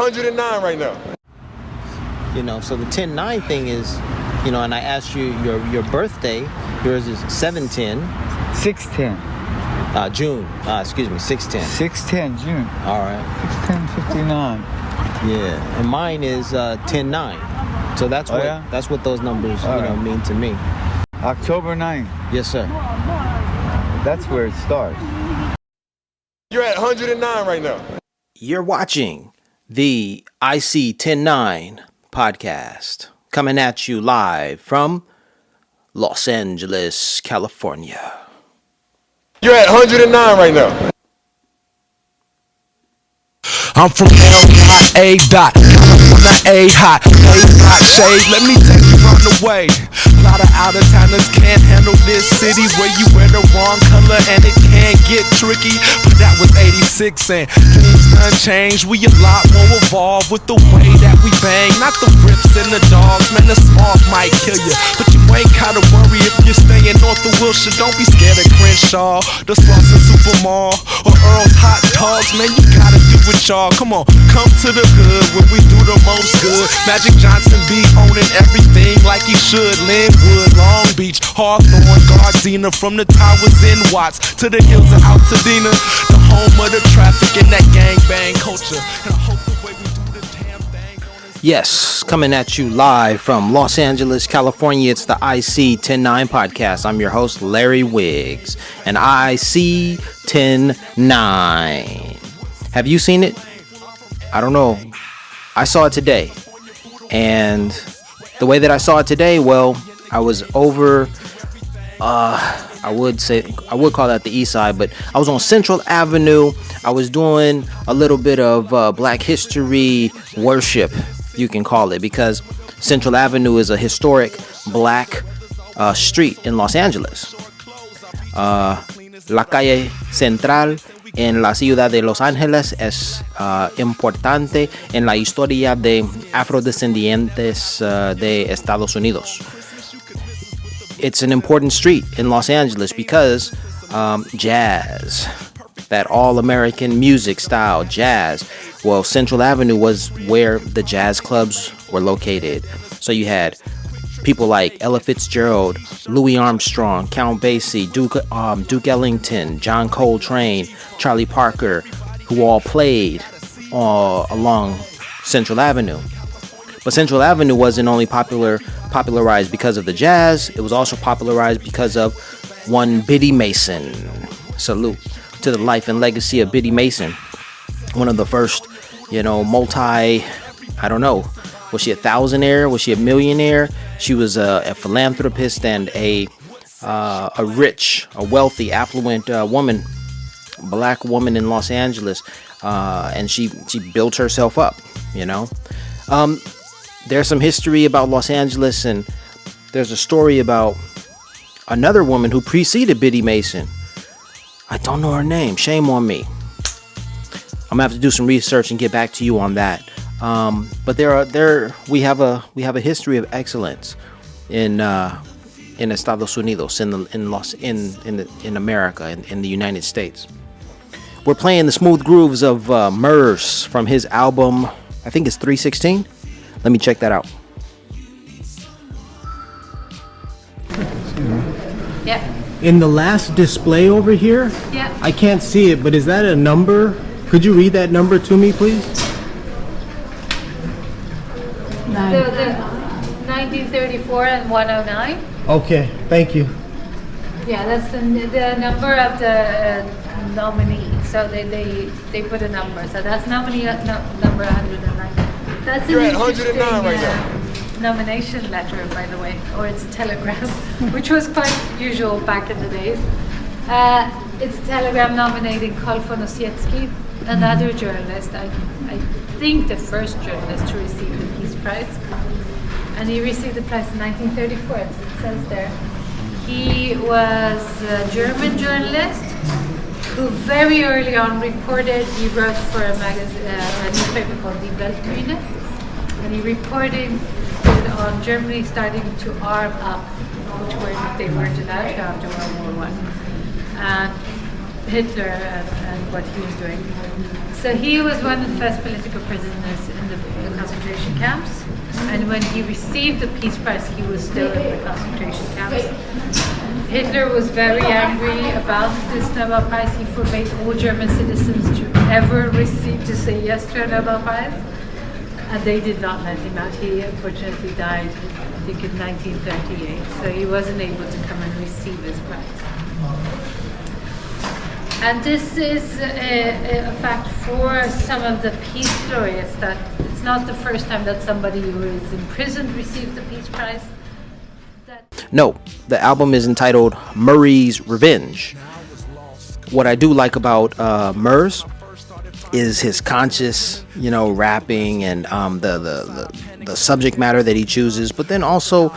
109 right now. So the 10-9 thing is, and I asked you your birthday. Yours is 7/10. 6/10. June. 6/10. 6/10 June. All right. 6/10/59. Yeah, and mine is 10/9. So that's what those numbers mean to me. October 9th. Yes, sir. That's where it starts. You're at 109 right now. You're watching the IC 10-9 podcast, coming at you live from Los Angeles, California. You're at 109 right now. I'm from L.A. California, A hot, A hot shade. Let me take you round the way. A lot of out-of-towners can't handle this city where you wear the wrong color and it can get tricky. But that was 86 and things done changed. We a lot more evolved with the way that we bang. Not the rips and the dogs, man, the smog might kill you. But you ain't gotta worry if you're staying north of Wilshire. Don't be scared of Crenshaw, the Slauson Supermall, or Earl's Hot Dogs. Man, you gotta do it, y'all. Come on, come to the hood where we do the most good. Magic Johnson be owning everything like he should. Linwood, Long Beach, Hawthorne, Gardena, from the towers in Watts to the hills of Altadena, the home of the traffic and that gangbang culture. And I hope the way we do the damn thing. Yes, coming at you live from Los Angeles, California. It's the IC 10-9 podcast. I'm your host, Larry Wiggs, and IC 10-9. Have you seen it? I don't know. I saw it today. And the way that I saw it today, well, I was over, I would call that the east side, but I was on Central Avenue. I was doing a little bit of Black history worship, you can call it, because Central Avenue is a historic Black street in Los Angeles. La calle central en la ciudad de Los Ángeles es importante en la historia de afrodescendientes de Estados Unidos. It's an important street in Los Angeles because jazz, that all-American music style, jazz. Well, Central Avenue was where the jazz clubs were located. So you had people like Ella Fitzgerald, Louis Armstrong, Count Basie, Duke Ellington, John Coltrane, Charlie Parker, who all played along Central Avenue. But Central Avenue wasn't only popularized because of the jazz, it was also popularized because of one Biddy Mason. Salute to the life and legacy of Biddy Mason. One of the first, I don't know, was she a thousandaire? Was she a millionaire? She was a philanthropist and a rich, a wealthy, affluent woman, Black woman in Los Angeles, and she built herself up. There's some history about Los Angeles, and there's a story about another woman who preceded Biddy Mason. I don't know her name. Shame on me. I'm gonna have to do some research and get back to you on that. But we have a history of excellence in Estados Unidos, in America, in the United States. We're playing the smooth grooves of Murs from his album, I think it's 316. Let me check that out. Yeah. In the last display over here, Yeah. I can't see it, but is that a number? Could you read that number to me, please? The 1934 and 109. Okay, thank you. Yeah, that's the number of the nominee. So they put a number. So that's nominee number 109. That's You're an at 109 right now. nomination letter, by the way, or it's a telegram, which was quite usual back in the days. It's a telegram nominating Kolfon Osiecki, another journalist. I think the first journalist to receive the Peace Prize. And he received the prize in 1934, it says there. He was a German journalist who very early on reported, he wrote for a newspaper called Die Weltbühne, and he reported on Germany starting to arm up, which they were to that after World War I, and Hitler and what he was doing. So he was one of the first political prisoners in the concentration camps. And when he received the Peace Prize, he was still in the concentration camps. Hitler was very angry about this Nobel Prize. He forbade all German citizens to ever to say yes to a Nobel Prize. And they did not let him out. He unfortunately died, I think, in 1938. So he wasn't able to come and receive his prize. And this is a fact for some of the peace laureates, that it's not the first time that somebody who is imprisoned received the Peace Prize. No, the album is entitled Murray's Revenge. What I do like about Murs is his conscious, rapping and the subject matter that he chooses, but then also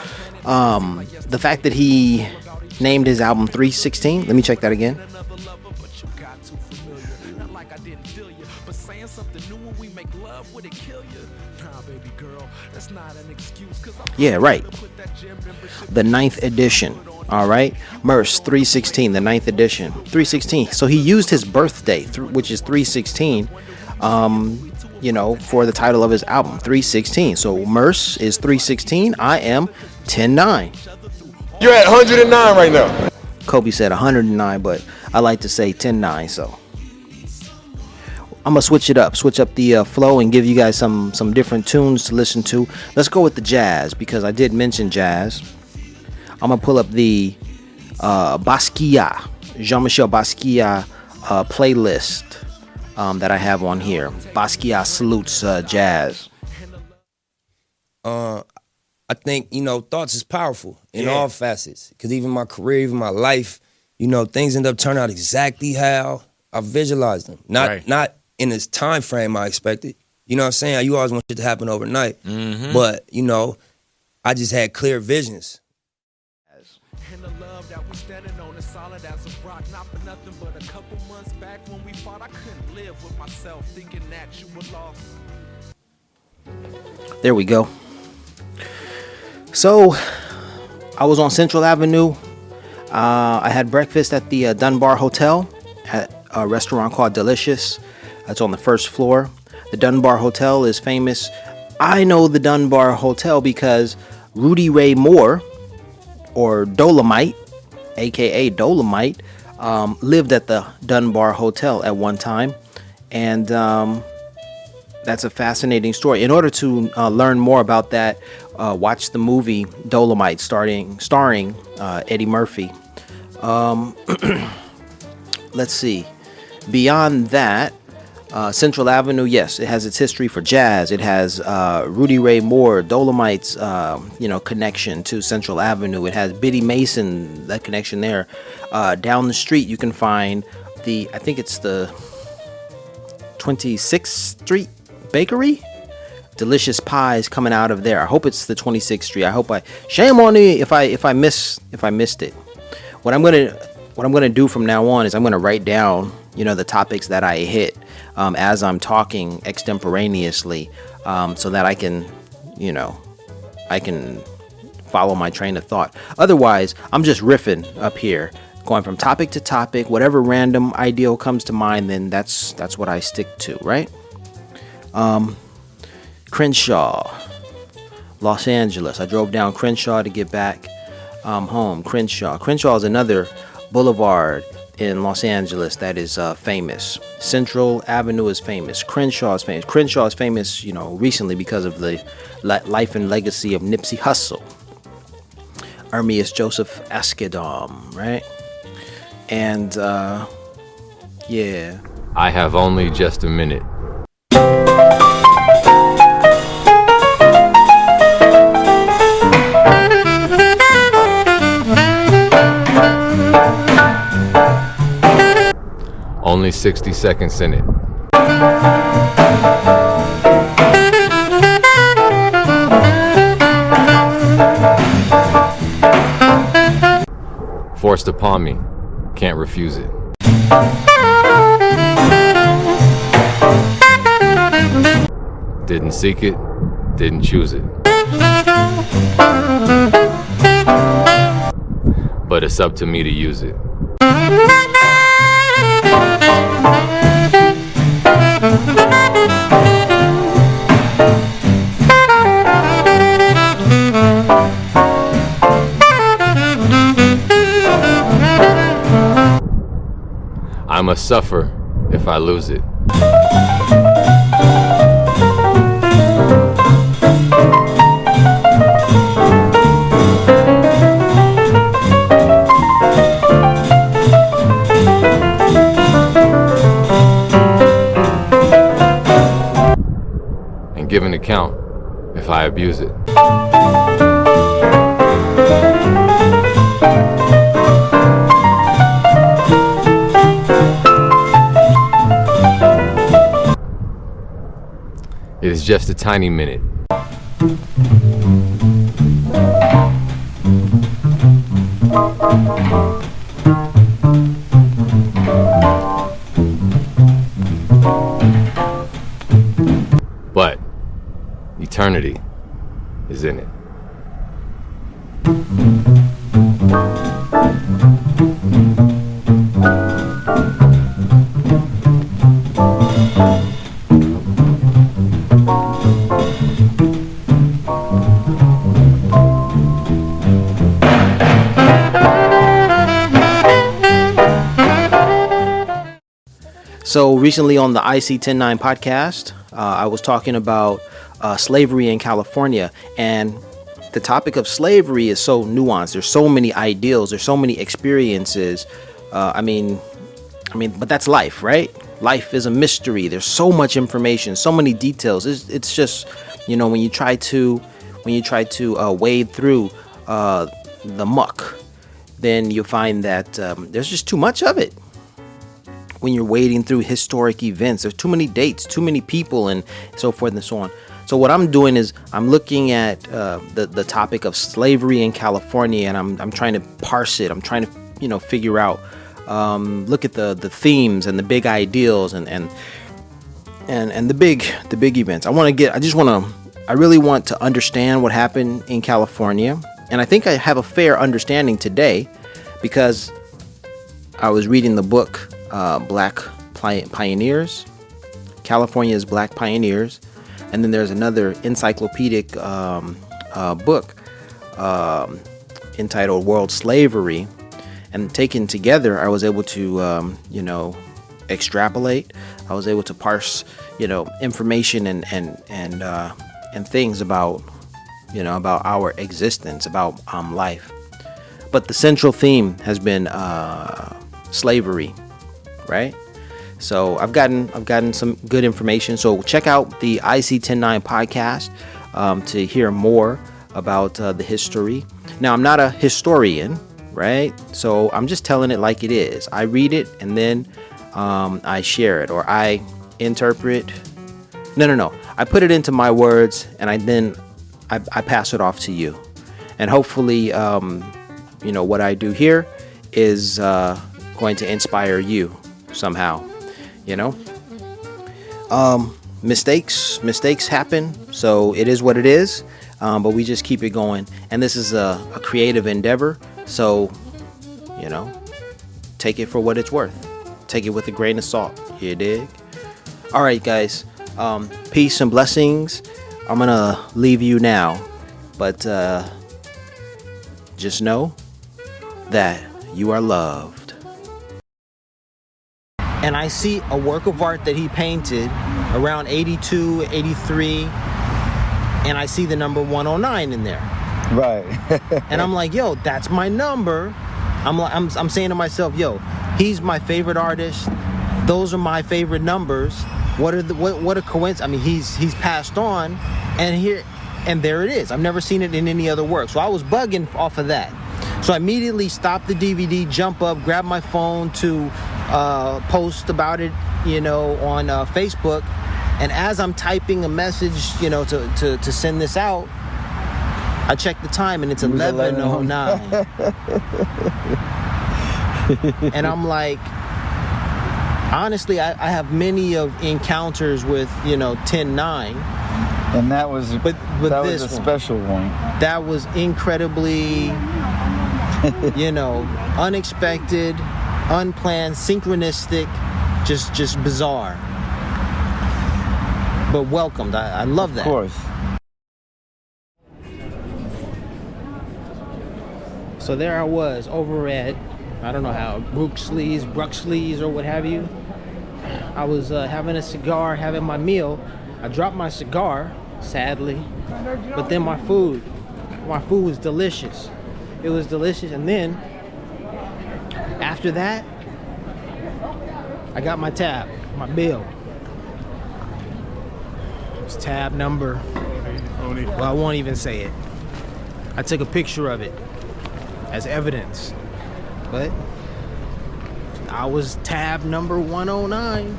the fact that he named his album 316. Let me check that again. Yeah, right. The 9th edition. All right. Merce 316, the 9th edition. 316. So he used his birthday, which is 316, for the title of his album, 316. So Merce is 316. I am 109. You're at 109 right now. Kobe said 109, but I like to say 109. So I'm gonna switch up the flow and give you guys some different tunes to listen to. Let's go with the jazz, because I did mention jazz. I'm gonna pull up the Basquiat, Jean-Michel Basquiat playlist that I have on here. Basquiat salutes jazz. I think, thoughts is powerful in all facets. Because even my career, even my life, things end up turning out exactly how I visualized them. Not in this time frame I expected. You know what I'm saying? You always want shit to happen overnight. Mm-hmm. But, I just had clear visions. And the love that we standing on is solid as a rock. Not for nothing, but a couple months back when we fought, I couldn't live with myself thinking that you were lost. There we go. So, I was on Central Avenue. I had breakfast at the Dunbar Hotel at a restaurant called Delicious. It's on the first floor. The Dunbar Hotel is famous. I know the Dunbar Hotel because Rudy Ray Moore, or Dolomite, aka Dolomite, lived at the Dunbar Hotel at one time. And that's a fascinating story. In order to learn more about that, watch the movie Dolomite starring Eddie Murphy. Let's see. Beyond that, Central Avenue, yes, it has its history for jazz. It has Rudy Ray Moore, Dolomite's, connection to Central Avenue. It has Biddy Mason, that connection there. Down the street, you can find I think it's the 26th Street Bakery. Delicious pies coming out of there. I hope it's the 26th Street. Shame on me if I missed it. What I'm gonna do from now on is I'm gonna write down the topics that I hit as I'm talking extemporaneously, so that I can follow my train of thought. Otherwise, I'm just riffing up here, going from topic to topic. Whatever random idea comes to mind, then that's what I stick to, right? Crenshaw, Los Angeles. I drove down Crenshaw to get back home. Crenshaw is another boulevard in Los Angeles that is famous. Central Avenue is famous. Crenshaw is famous. Crenshaw is famous, recently because of the life and legacy of Nipsey Hussle, Ermias Joseph Askedom, right? And yeah. I have only just a minute. Only 60 seconds in it. Forced upon me, can't refuse it. Didn't seek it, didn't choose it. But it's up to me to use it. must suffer if I lose it. And give an account if I abuse it. It is just a tiny minute. But eternity is in it. So recently on the IC 109 podcast, I was talking about slavery in California, and the topic of slavery is so nuanced. There's so many ideals. There's so many experiences. I mean, but that's life, right? Life is a mystery. There's so much information, so many details. It's just, when you try to wade through the muck, then you find that there's just too much of it. When you're wading through historic events, there's too many dates, too many people, and so forth and so on. So what I'm doing is I'm looking at the topic of slavery in California, and I'm trying to parse it. I'm trying to figure out, look at the themes and the big ideals and the big events. I really want to understand what happened in California, and I think I have a fair understanding today because I was reading the book Black Pioneers, California's Black Pioneers, and then there's another encyclopedic book entitled World Slavery, and taken together I was able to extrapolate. I was able to parse information and things about our existence, about life. But the central theme has been slavery, right? So I've gotten some good information. So check out the IC 109 podcast to hear more about the history. Now, I'm not a historian, right? So I'm just telling it like it is. I read it and then I share it, or I interpret. No. I put it into my words and I pass it off to you. And hopefully, what I do here is going to inspire you somehow. Mistakes happen, so it is what it is, but we just keep it going, and this is a creative endeavor, so take it for what it's worth. Take it with a grain of salt, you dig? Alright guys, peace and blessings. I'm gonna leave you now, but just know that you are loved. And I see a work of art that he painted around 82, 83, and I see the number 109 in there. Right. And I'm like, yo, that's my number. I'm saying to myself, yo, he's my favorite artist. Those are my favorite numbers. What a coincidence. I mean, he's passed on, and there it is. I've never seen it in any other work. So I was bugging off of that. So I immediately stopped the DVD, jump up, grab my phone to post about it, on Facebook. And as I'm typing a message, to send this out, I check the time and it's 11:09. And I'm like, honestly, I have many of encounters with 10:9. And that was but that this was a one, special one. That was incredibly unexpected, unplanned, synchronistic, just bizarre. But welcomed. I love that. Of course. So there I was over at I don't know how, Bruxelles or what have you. I was having a cigar, having my meal. I dropped my cigar, sadly, but then my food was delicious. It was delicious, and then after that, I got my tab, my bill. It's tab number, well, I won't even say it. I took a picture of it as evidence, but I was tab number 109.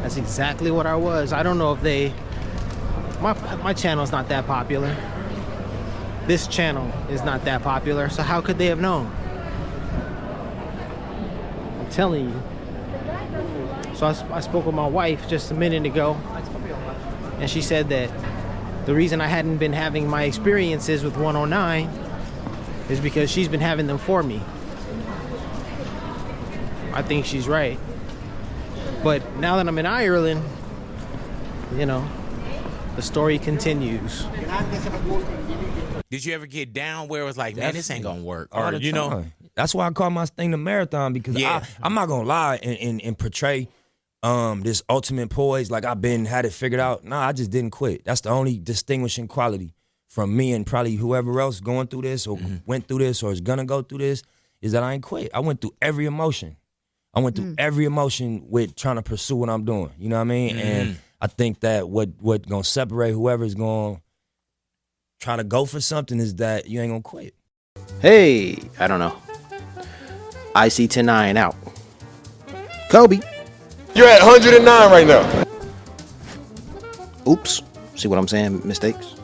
That's exactly what I was. I don't know if my channel's not that popular. This channel is not that popular, so how could they have known? I'm telling you. So I spoke with my wife just a minute ago, and she said that the reason I hadn't been having my experiences with 109 is because she's been having them for me. I think she's right. But now that I'm in Ireland, you know, the story continues. Did you ever get down where it was like, man, this ain't gonna work? All Or, the you know, time. That's why I call my thing the marathon, because I'm not gonna lie and portray this ultimate poise like I've had it figured out. Nah, I just didn't quit. That's the only distinguishing quality from me and probably whoever else going through this or went through this or is gonna go through this, is that I ain't quit. I went through every emotion. I went through every emotion with trying to pursue what I'm doing. You know what I mean? And I think that what gonna separate whoever's gonna try to go for something is that you ain't gonna quit. Hey, I don't know. IC-10-9 out. Kobe. You're at 109 right now. Oops. See what I'm saying? Mistakes.